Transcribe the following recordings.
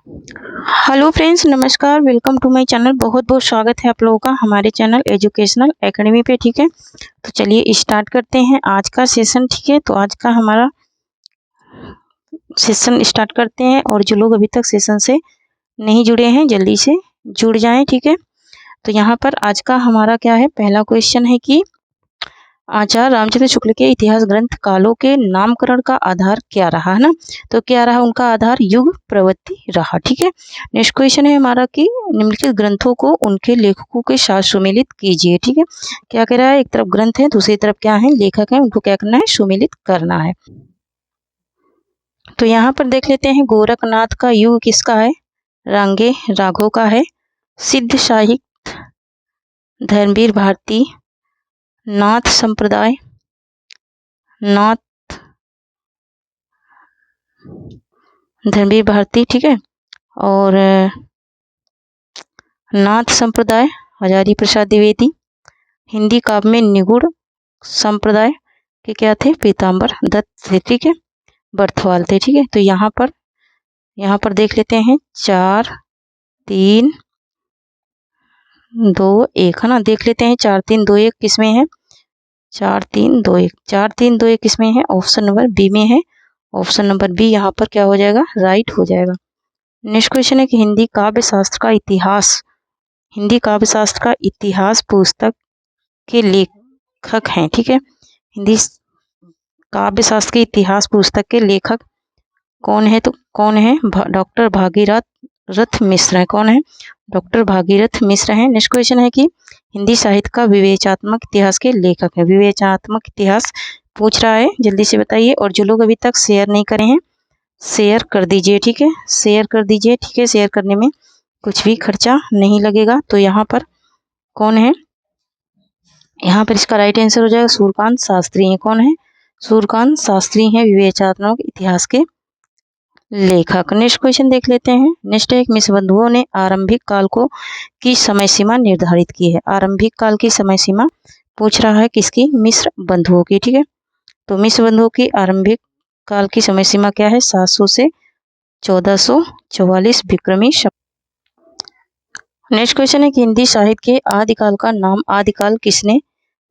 Hello friends, नमस्कार। Welcome to my channel. बहुत बहुत स्वागत है आप लोगों का हमारे चैनल एजुकेशनल एकेडमी पे। ठीक है, तो चलिए स्टार्ट करते हैं आज का सेशन। ठीक है, तो आज का हमारा सेशन स्टार्ट करते हैं, और जो लोग अभी तक सेशन से नहीं जुड़े हैं जल्दी से जुड़ जाएं। ठीक है, तो यहाँ पर आज का हमारा क्या है, पहला क्वेश्चन है कि आचार्य रामचंद्र शुक्ल के इतिहास ग्रंथ कालों के नामकरण का आधार क्या रहा, है ना। तो क्या रहा उनका आधार, युग प्रवृत्ति रहा। ठीक है, नेक्स्ट क्वेश्चन है हमारा कि निम्नलिखित ग्रंथों को उनके लेखकों के साथ सुमेलित कीजिए। ठीक है, क्या कह रहा है, एक तरफ ग्रंथ है, दूसरी तरफ क्या है, लेखक है, उनको क्या करना है, सुमेलित करना है। तो यहाँ पर देख लेते हैं, गोरखनाथ का युग किसका है, रांगे राघव का है। सिद्ध साहित्य धर्मवीर भारती, नाथ संप्रदाय नाथ धर्मवीर भारती। ठीक है, और नाथ संप्रदाय हजारी प्रसाद द्विवेदी। हिंदी काव्य में निगूढ़ संप्रदाय के क्या थे, पीताम्बर दत्त थे। ठीक है, बर्थवाल थे। ठीक है, तो यहाँ पर देख लेते हैं 4 3 2 1, है ना। देख लेते हैं 4 3 2 1 किसमें है, 4 3 2 1 4 3 2 1 किसमें है, ऑप्शन नंबर बी में है। ऑप्शन नंबर बी यहाँ पर क्या हो जाएगा, राइट हो जाएगा। नेक्स्ट क्वेश्चन है कि हिंदी काव्य शास्त्र का इतिहास पुस्तक के लेखक हैं। ठीक है, हिंदी काव्य शास्त्र के इतिहास पुस्तक के लेखक कौन है, तो कौन है, डॉक्टर भागीरथ मिश्र है। कौन है, डॉक्टर भागीरथ मिश्र है। नेक्स्ट क्वेश्चन है कि हिंदी साहित्य का विवेचनात्मक इतिहास के लेखक है। विवेचनात्मक इतिहास पूछ रहा है, जल्दी से बताइए। और जो लोग अभी तक शेयर नहीं करे हैं शेयर कर दीजिए। ठीक है, शेयर कर दीजिए। ठीक है, शेयर करने में कुछ भी खर्चा नहीं लगेगा। तो यहाँ पर कौन है, यहाँ पर इसका राइट आंसर हो जाएगा सूर्यकांत शास्त्री है। कौन है, सूर्यकांत शास्त्री हैं विवेचनात्मक इतिहास के लेखक। नेक्स्ट क्वेश्चन देख लेते हैं। नेक्स्ट है, मिश्र बंधुओं ने आरंभिक काल को की समय सीमा निर्धारित की है। आरंभिक काल की समय सीमा पूछ रहा है किसकी, मिश्र बंधुओं की। ठीक है, तो मिश्र बंधुओं की आरंभिक काल की समय सीमा क्या है, 700 से 1444 विक्रमी शक। नेक्स्ट क्वेश्चन है कि हिंदी साहित्य के आदिकाल का नाम आदिकाल किसने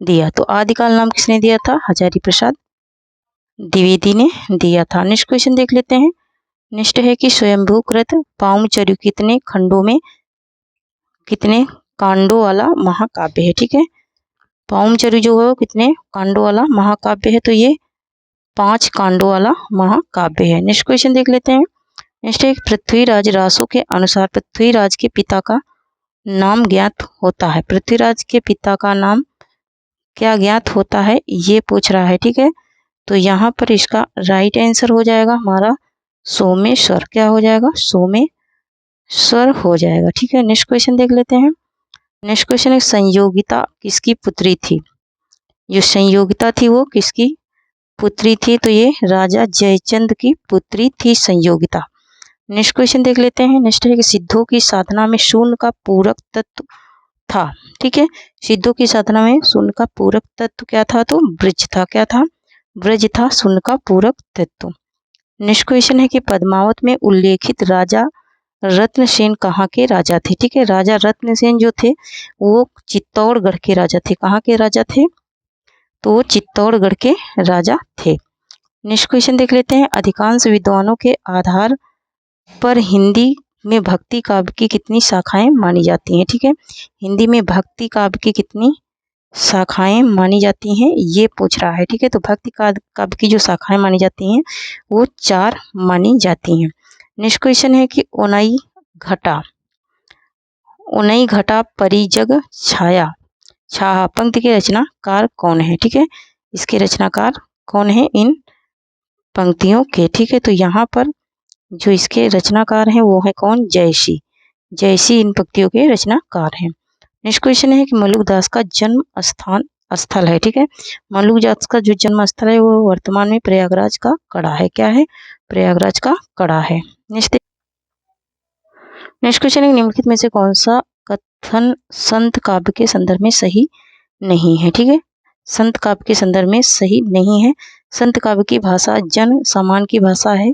दिया। तो आदिकाल नाम किसने दिया था, हजारी प्रसाद द्विवेदी ने दिया था। नेक्स्ट क्वेश्चन देख लेते हैं। नेक्स्ट है कि स्वयंभूकृत पाउमचर्य कितने कांडों वाला महाकाव्य है। ठीक है, पाउमचर्य जो है कितने कांडों वाला महाकाव्य है, तो ये 5 कांडों वाला महाकाव्य है। नेक्स्ट क्वेश्चन देख लेते हैं। नेक्स्ट है, पृथ्वीराज रासो के अनुसार पृथ्वीराज के पिता का नाम ज्ञात होता है। पृथ्वीराज के पिता का नाम क्या ज्ञात होता है, ये पूछ रहा है। ठीक है, तो यहाँ पर इसका राइट आंसर हो जाएगा हमारा सोमेश्वर। क्या हो जाएगा, सोमेश्वर हो जाएगा। ठीक है, नेक्स्ट क्वेश्चन देख लेते हैं। नेक्स्ट क्वेश्चन है, संयोगिता किसकी पुत्री थी। जो संयोगिता थी वो किसकी पुत्री थी, तो ये राजा जयचंद की पुत्री थी संयोगिता। नेक्स्ट क्वेश्चन देख लेते हैं। नेक्स्ट है कि सिद्धों की साधना में शून्य का पूरक तत्व था। ठीक है, सिद्धों की साधना में शून्य का पूरक तत्व क्या था, तो ब्रज था। क्या था, ब्रज था शून्य का पूरक तत्व। नेक्स्ट क्वेश्चन है कि पद्मावत में उल्लेखित राजा रत्नसेन कहाँ के राजा थे। ठीक है, राजा रत्नसेन जो थे वो चित्तौड़गढ़ के राजा थे। कहाँ के राजा थे, तो वो चित्तौड़गढ़ के राजा थे। नेक्स्ट क्वेश्चन देख लेते हैं। अधिकांश विद्वानों के आधार पर हिंदी में भक्ति काव्य की कितनी शाखाएं मानी जाती हैं। ठीक है, हिंदी में भक्ति काव्य की कितनी शाखाएं मानी जाती हैं, ये पूछ रहा है। ठीक है, तो भक्ति काव्य की जो शाखाएं मानी जाती हैं वो 4 मानी जाती हैं। नेक्स्ट क्वेश्चन है कि उनई घटा परिजग छाया छाहा पंक्ति के रचनाकार कौन है। ठीक है, इसके रचनाकार कौन है इन पंक्तियों के। ठीक है, तो यहाँ पर जो इसके रचनाकार हैं वो है कौन, जयसी इन पंक्तियों के रचनाकार हैं। नेक्स्ट क्वेश्चन है कि मलुकदास का जन्म स्थल है। ठीक है, मलुकदास का जो जन्म स्थल है वो वर्तमान में प्रयागराज का कड़ा है। क्या है, प्रयागराज का कड़ा है। नेक्स्ट क्वेश्चन है, निम्नलिखित में से कौन सा कथन संत काव्य के संदर्भ में सही नहीं है। ठीक है, संत काव्य के संदर्भ में सही नहीं है। संत काव्य की भाषा जन सामान्य की भाषा है।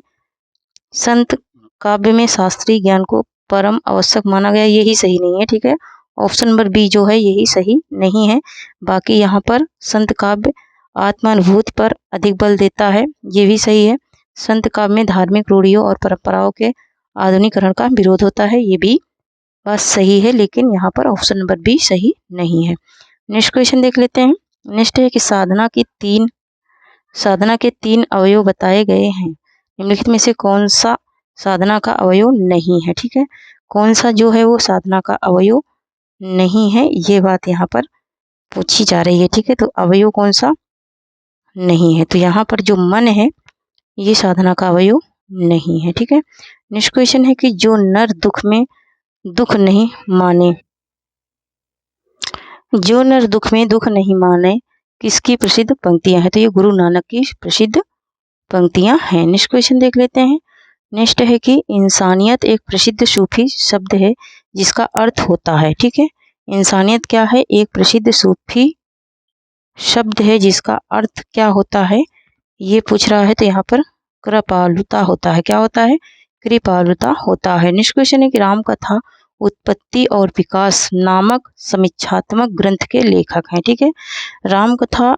संत काव्य में शास्त्रीय ज्ञान को परम आवश्यक माना गया, यही सही नहीं है। ठीक है, ऑप्शन नंबर बी जो है यही सही नहीं है। बाकी यहाँ पर संत काव्य आत्मानुभूति पर अधिक बल देता है, ये भी सही है। संत काव्य में धार्मिक रूढ़ियों और परंपराओं के आधुनिकरण का विरोध होता है, ये भी बात सही है, लेकिन यहाँ पर ऑप्शन नंबर बी सही नहीं है। नेक्स्ट क्वेश्चन देख लेते हैं। नेक्स्ट है कि साधना के तीन अवयव बताए गए हैं, निम्नलिखित में से कौन सा साधना का अवयव नहीं है। ठीक है, कौन सा जो है वो साधना का अवयव नहीं है, ये बात यहाँ पर पूछी जा रही है। ठीक है, तो अवयव कौन सा नहीं है, तो यहाँ पर जो मन है ये साधना का अवयव नहीं है। ठीक है, नेक्स्ट क्वेश्चन है कि जो नर दुख में दुख नहीं माने, जो नर दुख में दुख नहीं माने किसकी प्रसिद्ध पंक्तियां हैं, तो ये गुरु नानक की प्रसिद्ध पंक्तियां हैं। नेक्स्ट क्वेश्चन देख लेते हैं। नेक्स्ट है कि इंसानियत एक प्रसिद्ध सूफी शब्द है जिसका अर्थ होता है। ठीक है, इंसानियत क्या है, एक प्रसिद्ध सूफी शब्द है जिसका अर्थ क्या होता है, ये पूछ रहा है। तो यहाँ पर कृपालुता होता है, क्या होता है, कृपालुता होता है। नेक्स्ट क्वेश्चन है कि राम कथा उत्पत्ति और विकास नामक समीक्षात्मक ग्रंथ के लेखक हैं। ठीक है, राम कथा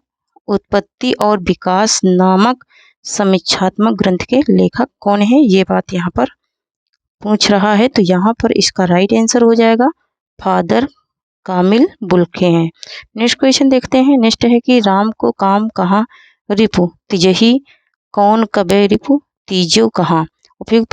उत्पत्ति और विकास नामक समीक्षात्मक ग्रंथ के लेखक कौन है, ये बात यहाँ पर पूछ रहा है। तो यहाँ पर इसका राइट आंसर हो जाएगा फादर कामिल बुल्के हैं। नेक्स्ट क्वेश्चन देखते हैं। नेक्स्ट है कि राम को काम कहाँ रिपु तिजही कौन कबे रिपु तीजो कहाँ, उपयुक्त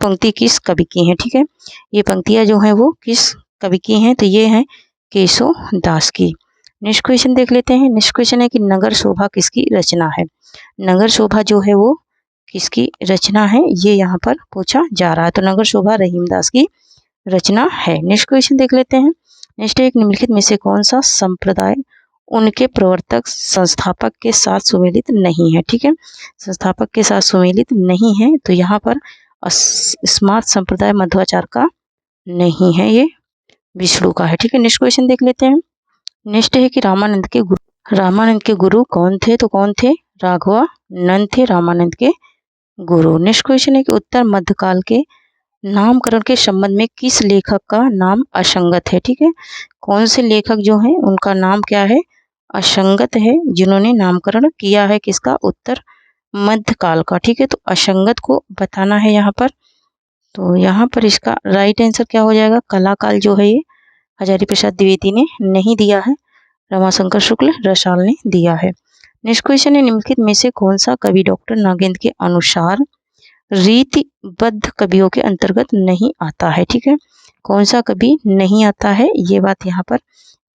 पंक्ति किस कवि की हैं। ठीक है, ये पंक्तियां जो हैं वो किस कवि की हैं, तो ये हैं केशव दास की। नेक्स्ट क्वेश्चन देख लेते हैं। नेक्स्ट क्वेश्चन है कि नगर शोभा किसकी रचना है, नगर शोभा जो है वो किसकी रचना है, ये यहाँ पर पूछा जा रहा है। तो नगर शोभा रहीमदास की रचना है। नेक्स्ट क्वेश्चन देख लेते हैं। नेक्स्ट एक निम्नलिखित में से कौन सा संप्रदाय उनके प्रवर्तक संस्थापक के साथ सुमेलित नहीं है। ठीक है, संस्थापक के साथ सुमेलित नहीं है, तो यहाँ पर स्मार्त संप्रदाय मध्वाचार का नहीं है, ये विष्णु का है। ठीक है, नेक्स्ट क्वेश्चन देख लेते हैं। नेक्स्ट है कि रामानंद के गुरु कौन थे, तो कौन थे, राघवानंद थे रामानंद के गुरु। नेक्स्ट क्वेश्चन है कि उत्तर मध्यकाल के नामकरण के संबंध में किस लेखक का नाम असंगत है। ठीक है, कौन से लेखक जो हैं उनका नाम क्या है, असंगत है, जिन्होंने नामकरण किया है किसका, उत्तर मध्यकाल का। ठीक है, तो असंगत को बताना है यहाँ पर। तो यहाँ पर इसका राइट आंसर क्या हो जाएगा, कलाकाल जो है ये हजारी प्रसाद द्विवेदी ने नहीं दिया है, रमाशंकर शुक्ल रसाल ने दिया है। नेक्स्ट क्वेश्चन है निम्नलिखित में से कौन सा कवि डॉक्टर नागेंद्र के अनुसार रीतिबद्ध कवियों के अंतर्गत नहीं आता है। ठीक है, कौन सा कवि नहीं आता है, ये बात यहाँ पर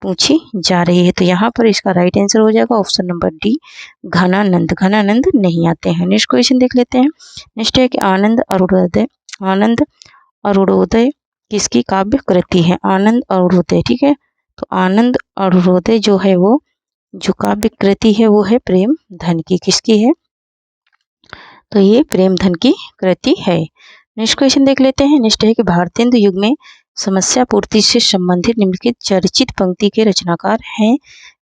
पूछी जा रही है। तो यहाँ पर इसका राइट आंसर हो जाएगा ऑप्शन नंबर डी, घनानंद नहीं आते हैं। नेक्स्ट क्वेश्चन देख लेते हैं। नेक्स्ट है कि आनंद अरुणोदय किसकी काव्य कृति है, आनंद अरुणोदय। ठीक है, तो आनंद अरुणोदय जो है वो जो काव्य कृति है वो है प्रेमधन की, किसकी है, तो ये प्रेमधन की कृति है। नेक्स्ट क्वेश्चन देख लेते हैं। नेक्स्ट है कि भारतेंदु युग में समस्या पूर्ति से संबंधित निम्नलिखित चर्चित पंक्ति के रचनाकार हैं,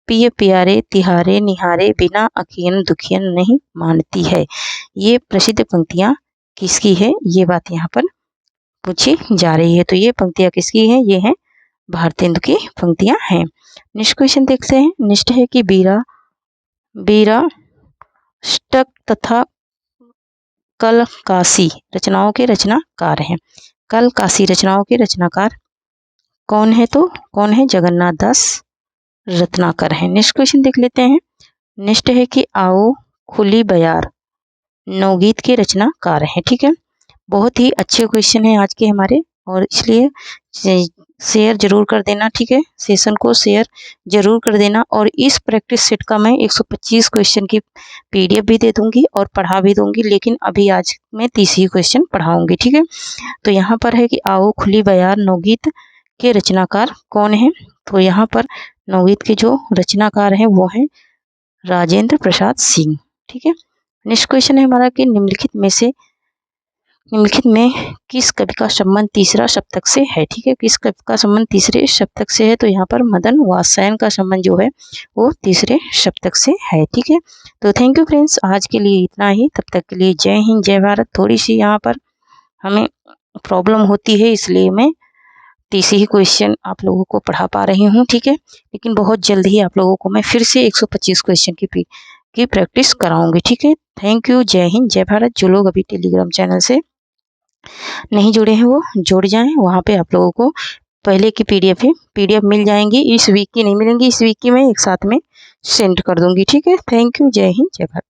पिय प्यारे तिहारे निहारे बिना अखियन दुखियन नहीं मानती है, ये प्रसिद्ध पंक्तियां किसकी है, ये बात यहाँ पर पूछी जा रही है। तो ये पंक्तियां किसकी है, ये है भारतेंदु की पंक्तियां हैं। नेक्स्ट क्वेश्चन देखते हैं। नेक्स्ट है कि बीरा स्टक तथा कल काशी रचनाओं के रचनाकार हैं, कल काशी रचनाओं के रचनाकार कौन है, तो कौन है, जगन्नाथ दास रत्नाकर है। नेक्स्ट क्वेश्चन देख लेते हैं। नेक्स्ट है कि आओ खुली बयार नवगीत के रचनाकार हैं। ठीक है, बहुत ही अच्छे क्वेश्चन है आज के हमारे, और इसलिए शेयर जरूर कर देना। ठीक है, सेशन को शेयर जरूर कर देना, और इस प्रैक्टिस सेट का मैं 125 क्वेश्चन की PDF भी दे दूंगी और पढ़ा भी दूंगी, लेकिन अभी आज मैं 30 ही क्वेश्चन पढ़ाऊंगी। ठीक है, तो यहाँ पर है कि आओ खुली बयार नवगीत के रचनाकार कौन है, तो यहाँ पर नवगीत के जो रचनाकार हैं वो हैं राजेंद्र प्रसाद सिंह। ठीक है, नेक्स्ट क्वेश्चन है हमारा कि निम्नलिखित में से निम्नलिखित में किस कवि का संबंध तीसरा सप्तक से है। ठीक है, किस कवि का संबंध तीसरे सप्तक से है, तो यहाँ पर मदन वात्स्यायन का संबंध जो है वो तीसरे सप्तक से है। ठीक है, तो थैंक यू फ्रेंड्स, आज के लिए इतना ही। तब तक के लिए जय हिंद जय भारत। थोड़ी सी यहाँ पर हमें प्रॉब्लम होती है, इसलिए मैं 30 ही क्वेश्चन आप लोगों को पढ़ा पा रही हूँ। ठीक है, लेकिन बहुत जल्द ही आप लोगों को मैं फिर से 125 क्वेश्चन की प्रैक्टिस कराऊंगी। ठीक है, थैंक यू, जय हिंद जय भारत। जो लोग अभी टेलीग्राम चैनल से नहीं जुड़े हैं वो जुड़ जाएं, वहाँ पे आप लोगों को पहले की पीडीएफ मिल जाएंगी। इस वीक की नहीं मिलेंगी, इस वीक की मैं एक साथ में सेंड कर दूंगी। ठीक है, थैंक यू, जय हिंद जय भारत।